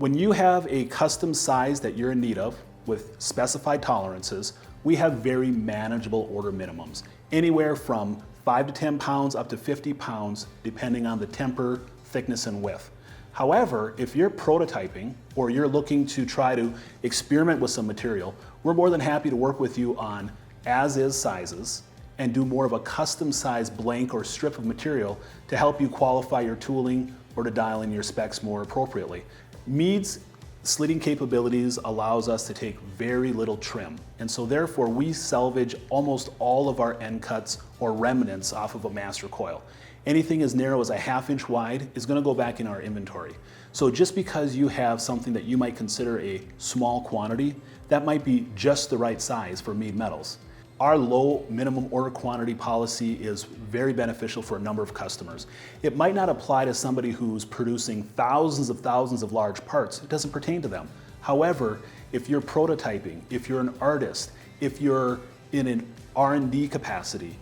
When you have a custom size that you're in need of with specified tolerances, we have very manageable order minimums, anywhere from 5 to 10 pounds up to 50 pounds, depending on the temper, thickness, and width. However, if you're prototyping or you're looking to try to experiment with some material, we're more than happy to work with you on as-is sizes and do more of a custom size blank or strip of material to help you qualify your tooling or to dial in your specs more appropriately. Mead's sleeting capabilities allows us to take very little trim, and so therefore we salvage almost all of our end cuts or remnants off of a master coil. Anything as narrow as a 1/2 inch wide is going to go back in our inventory. So just because you have something that you might consider a small quantity, that might be just the right size for Mead Metals. Our low minimum order quantity policy is very beneficial for a number of customers. It might not apply to somebody who's producing thousands of large parts. It doesn't pertain to them. However, if you're prototyping, if you're an artist, if you're in an R&D capacity,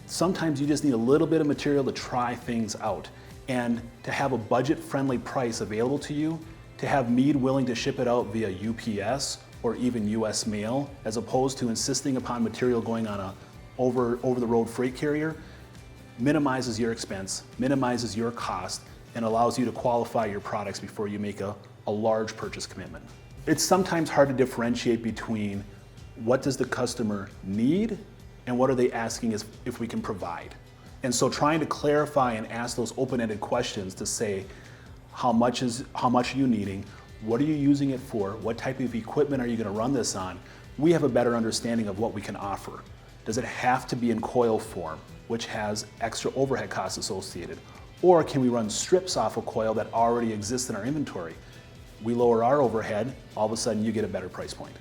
sometimes you just need a little bit of material to try things out. And to have a budget-friendly price available to you, to have Mead willing to ship it out via UPS or even US mail, as opposed to insisting upon material going on a over-the-road freight carrier, minimizes your expense, minimizes your cost, and allows you to qualify your products before you make a large purchase commitment. It's sometimes hard to differentiate between what does the customer need and what are they asking us if we can provide. And so trying to clarify and ask those open-ended questions to say, how much are you needing? What are you using it for? What type of equipment are you going to run this on? We have a better understanding of what we can offer. Does it have to be in coil form, which has extra overhead costs associated? Or can we run strips off a coil that already exists in our inventory? We lower our overhead, all of a sudden you get a better price point.